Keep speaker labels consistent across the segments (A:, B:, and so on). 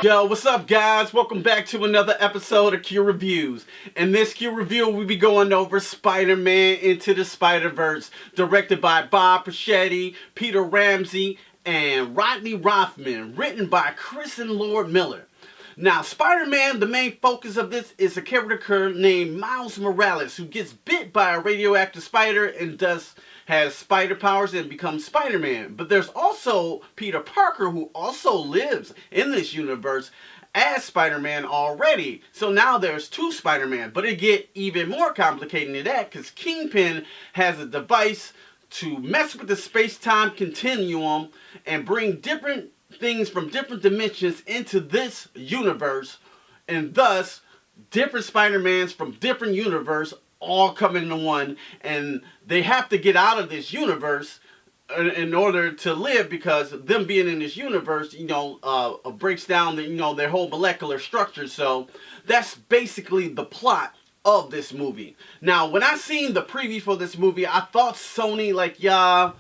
A: Yo, what's up guys? Welcome back to another episode of Q Reviews. In this Q Review, we'll be going over Spider-Man Into the Spider-Verse, directed by Bob Persichetti, Peter Ramsey, and Rodney Rothman, written by Chris and Lord Miller. Now, Spider-Man, the main focus of this is a character named Miles Morales who gets bit by a radioactive spider and has spider powers and becomes Spider-Man. But there's also Peter Parker who also lives in this universe as Spider-Man already. So now there's two Spider-Man. But it get even more complicated than that because Kingpin has a device to mess with the space-time continuum and bring different things from different dimensions into this universe, and thus different Spider-Mans from different universe all come into one, and they have to get out of this universe in order to live, because them being in this universe, breaks down their whole molecular structure. So that's basically the plot of this movie. Now, when I seen the preview for this movie, I thought Sony,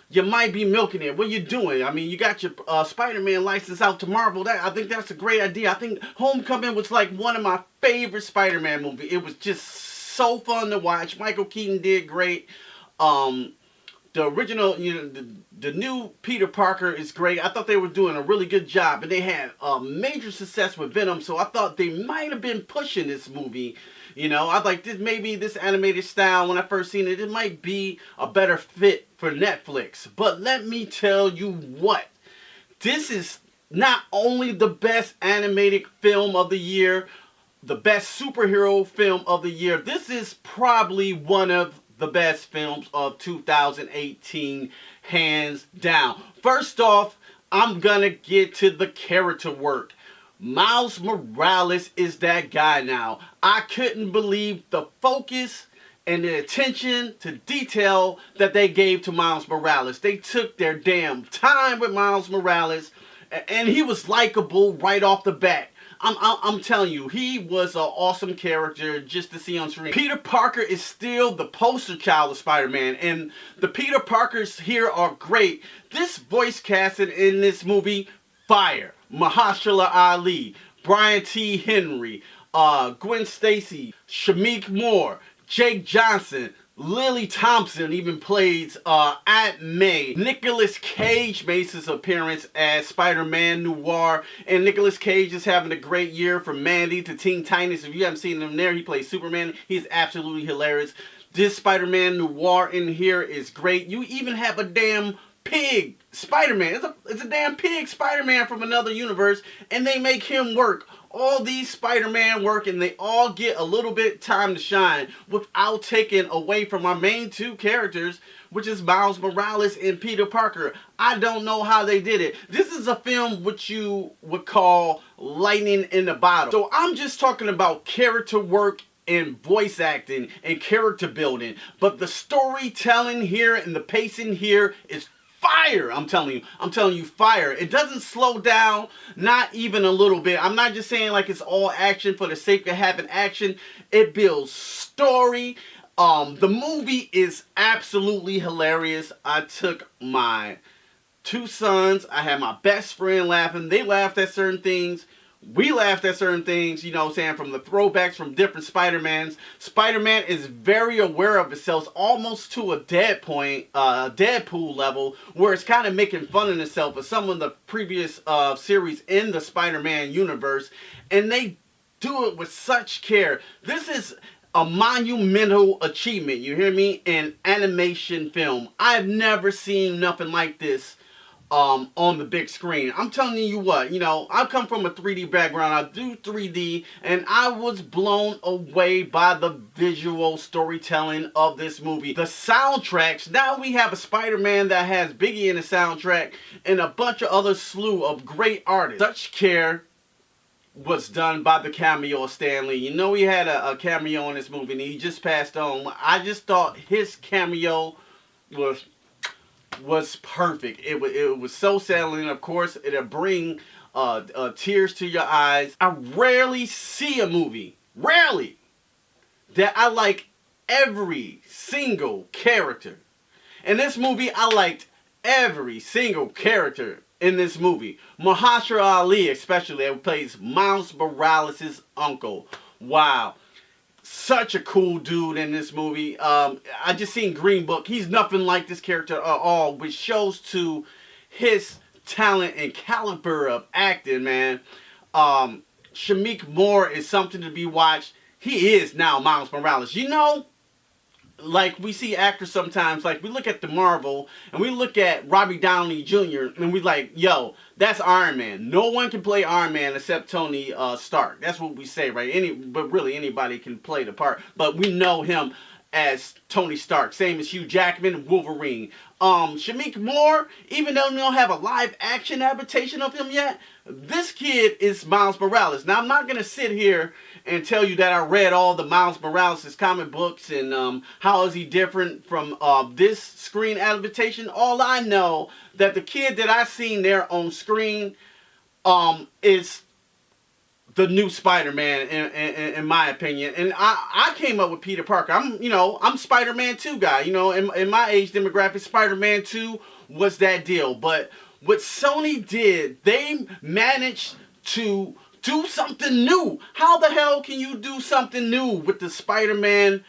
A: you might be milking it. What you doing? I mean, you got your Spider-Man license out to Marvel. I think that's a great idea. I think Homecoming was like one of my favorite Spider-Man movies. It was just so fun to watch. Michael Keaton did great. The original, the new Peter Parker is great. I thought they were doing a really good job, and they had major success with Venom. So I thought they might have been pushing this movie. I like this, maybe this animated style, when I first seen it, it might be a better fit for Netflix. But let me tell you what, this is not only the best animated film of the year, the best superhero film of the year, this is probably one of the best films of 2018, hands down. First off, I'm gonna get to the character work. Miles Morales is that guy now. I couldn't believe the focus and the attention to detail that they gave to Miles Morales. They took their damn time with Miles Morales, and he was likable right off the bat. I'm telling you, he was an awesome character just to see on screen. Peter Parker is still the poster child of Spider-Man, and the Peter Parkers here are great. This voice casting in this movie, fire. Mahershala Ali, Brian T. Henry, Gwen Stacy, Shameik Moore, Jake Johnson, Lily Thompson even plays Aunt May. Nicolas Cage makes his appearance as Spider-Man Noir, and Nicolas Cage is having a great year from Mandy to Teen Titans. If you haven't seen him there, he plays Superman. He's absolutely hilarious. This Spider-Man Noir in here is great. You even have a damn pig Spider-Man. It's a damn pig Spider-Man from another universe, and they make him work. All these Spider-Man work, and they all get a little bit time to shine without taking away from our main two characters, which is Miles Morales and Peter Parker. I don't know how they did it. This is a film which you would call lightning in a bottle. So I'm just talking about character work and voice acting and character building. But the storytelling here and the pacing here is fire. I'm telling you, fire. It doesn't slow down, not even a little bit. I'm not just saying like it's all action for the sake of having action. It builds story. The movie is absolutely hilarious. I took my two sons, I had my best friend laughing. They laughed at certain things. We laughed at certain things, from the throwbacks from different Spider-Mans. Spider-Man is very aware of itself, almost to a Deadpool level, where it's kind of making fun of itself of some of the previous series in the Spider-Man universe. And they do it with such care. This is a monumental achievement, you hear me, in animation film. I've never seen nothing like this on the big screen. I'm telling you what, I come from a 3D background. I do 3D, and I was blown away by the visual storytelling of this movie. The soundtracks, now we have a Spider-Man that has Biggie in the soundtrack and a bunch of other slew of great artists. Such care was done by the cameo of Stan Lee. He had a cameo in this movie, and he just passed on. I just thought his cameo was perfect. It was so settling. Of course, it'll bring tears to your eyes. I rarely see a movie, that I like every single character. In this movie, I liked every single character in this movie. Mahershala Ali, especially, who plays Miles Morales' uncle. Wow. Such a cool dude in this movie. I just seen Green Book. He's nothing like this character at all, which shows to his talent and caliber of acting, man. Shamik Moore is something to be watched. He is now Miles Morales. You know, like we see actors sometimes, like we look at the Marvel and we look at Robbie Downey Jr. and we like, yo, that's Iron Man. No one can play Iron Man except Tony Stark. That's what we say, right? But really anybody can play the part. But we know him as Tony Stark. Same as Hugh Jackman, Wolverine. Shamik Moore, even though we don't have a live action adaptation of him yet, this kid is Miles Morales. Now I'm not gonna sit here and tell you that I read all the Miles Morales' comic books and how is he different from this screen adaptation. All I know that the kid that I seen there on screen is the new Spider-Man in my opinion. And I came up with Peter Parker. I'm Spider-Man 2 guy. You know, in my age demographic, Spider-Man 2 was that deal. But what Sony did, they managed to do something new. How the hell can you do something new with the Spider-Man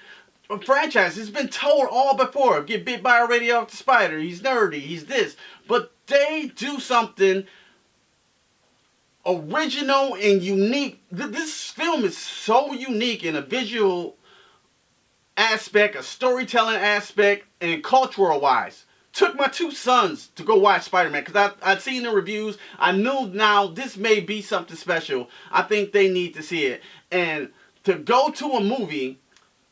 A: franchise? It's been told all before. Get bit by a radioactive spider. He's nerdy. He's this. But they do something original and unique. This film is so unique in a visual aspect, a storytelling aspect, and cultural wise. Took my two sons to go watch Spider-Man because I'd seen the reviews. I knew now this may be something special. I think they need to see it. And to go to a movie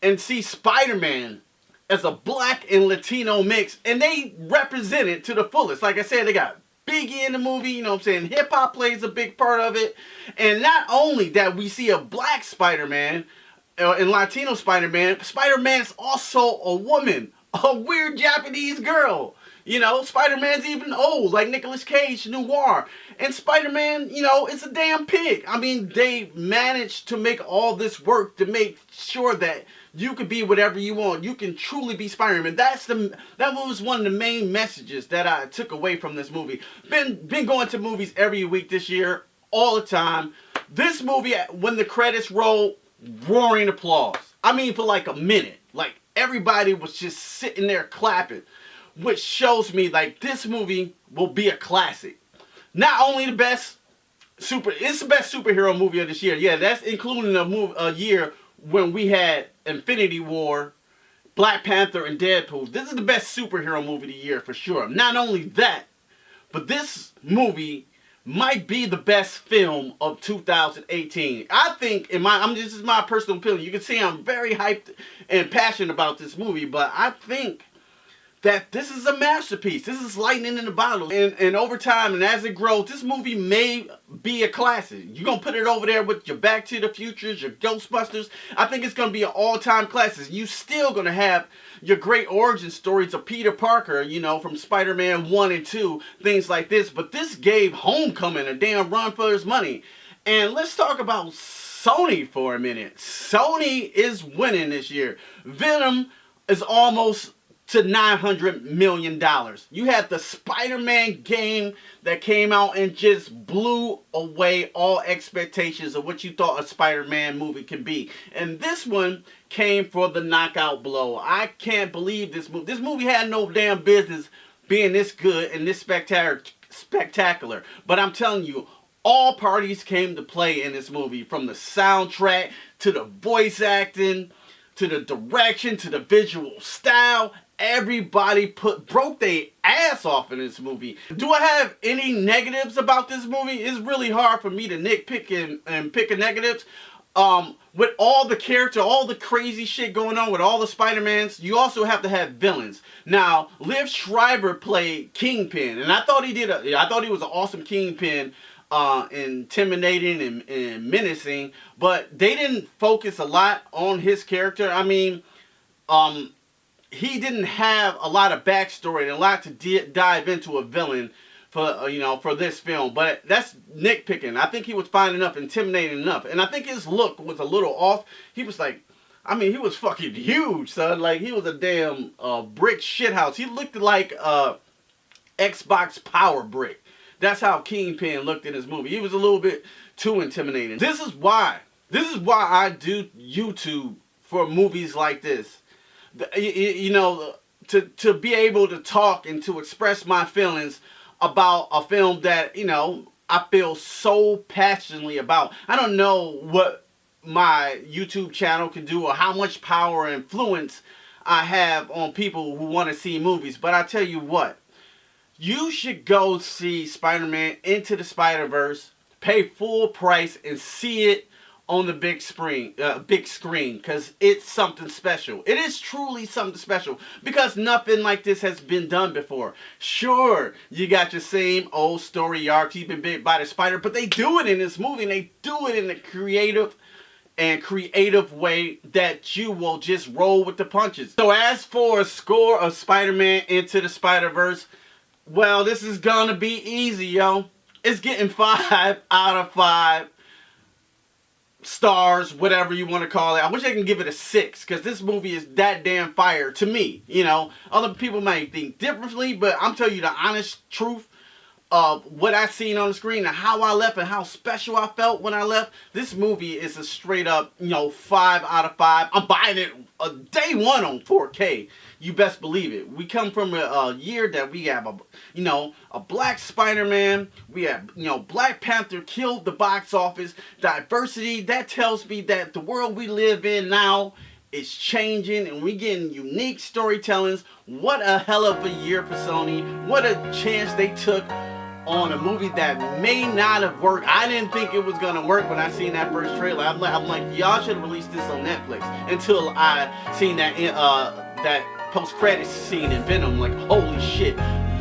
A: and see Spider-Man as a black and Latino mix, and they represent it to the fullest. Like I said, they got Biggie in the movie, you know what I'm saying? Hip-hop plays a big part of it. And not only that we see a black Spider-Man and Latino Spider-Man, Spider-Man's also a woman. A weird Japanese girl. You know, Spider-Man's even old, like Nicolas Cage, Noir. And Spider-Man, you know, it's a damn pig. I mean, they managed to make all this work to make sure that you could be whatever you want. You can truly be Spider-Man. That was one of the main messages that I took away from this movie. Been going to movies every week this year, all the time. This movie, when the credits roll, roaring applause. I mean, for like a minute. Like, everybody was just sitting there clapping, which shows me like this movie will be a classic. Not only the best it's the best superhero movie of this year. Yeah, that's including a year when we had Infinity War, Black Panther, and Deadpool. This is the best superhero movie of the year for sure. Not only that, but this movie might be the best film of 2018. I think, this is my personal opinion. You can see I'm very hyped and passionate about this movie, but I think that this is a masterpiece. This is lightning in the bottle. And over time, and as it grows, this movie may be a classic. You're going to put it over there with your Back to the Futures, your Ghostbusters. I think it's going to be an all-time classic. You still going to have your great origin stories of Peter Parker, you know, from Spider-Man 1 and 2, things like this. But this gave Homecoming a damn run for his money. And let's talk about Sony for a minute. Sony is winning this year. Venom is almost to $900 million. You had the Spider-Man game that came out and just blew away all expectations of what you thought a Spider-Man movie could be. And this one came for the knockout blow. I can't believe this movie. This movie had no damn business being this good and this spectacular. But I'm telling you, all parties came to play in this movie. From the soundtrack, to the voice acting, to the direction, to the visual style. Everybody broke their ass off in this movie. Do I have any negatives about this movie? It's really hard for me to nitpick and pick a negatives. With all the character, all the crazy shit going on with all the Spider-Mans, you also have to have villains. Now, Liv Schreiber played Kingpin, and I thought he was an awesome Kingpin, intimidating and menacing, but they didn't focus a lot on his character. I mean, he didn't have a lot of backstory and a lot to dive into a villain for this film. But that's nitpicking. I think he was fine enough, intimidating enough. And I think his look was a little off. He was like, he was fucking huge, son. Like, he was a damn brick shithouse. He looked like Xbox Power Brick. That's how Kingpin looked in this movie. He was a little bit too intimidating. This is why I do YouTube for movies like this. You know, to be able to talk and to express my feelings about a film that, you know, I feel so passionately about. I don't know what my YouTube channel can do or how much power and influence I have on people who want to see movies, but I tell you what, you should go see Spider-Man Into the Spider-Verse, pay full price, and see it on the big screen, because it's something special. It is truly something special, because nothing like this has been done before. Sure, you got your same old story arc, you've been bit by the spider, but they do it in this movie, and they do it in a creative way that you will just roll with the punches. So as for a score of Spider-Man Into the Spider-Verse, well, this is gonna be easy, yo. It's getting 5 out of 5 stars, whatever you want to call it. I wish I can give it a 6, because this movie is that damn fire to me. You know, other people might think differently, but I'm telling you the honest truth of what I seen on the screen and how I left and how special I felt when I left. This movie is a straight up, you know, 5 out of 5. I'm buying it day one on 4K. You best believe it. We come from a year that we have a black Spider-Man. We have, you know, Black Panther killed the box office. Diversity, that tells me that the world we live in now is changing, and we getting unique storytellings. What a hell of a year for Sony. What a chance they took on a movie that may not have worked. I didn't think it was gonna work when I seen that first trailer. I'm like, y'all should have released this on Netflix. Until I seen that that post-credits scene in Venom, like, holy shit,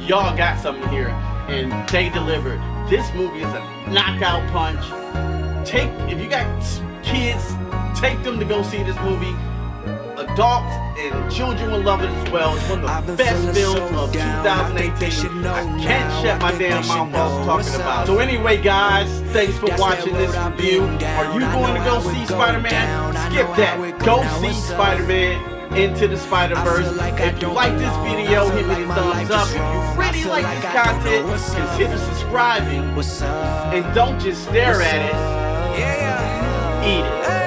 A: y'all got something here, and they delivered. This movie is a knockout punch. If you got kids, take them to go see this movie. Adults and children will love it as well. It's one of the best films of 2018. I can't shut my damn mouth off talking about it. So anyway, guys, thanks for watching this review. Are you going to go see Spider-Man? Skip that. Go see Spider-Man Into the Spider-Verse. If you like this video, hit me the thumbs up. If you really like this content, consider subscribing. And don't just stare at it. Eat it.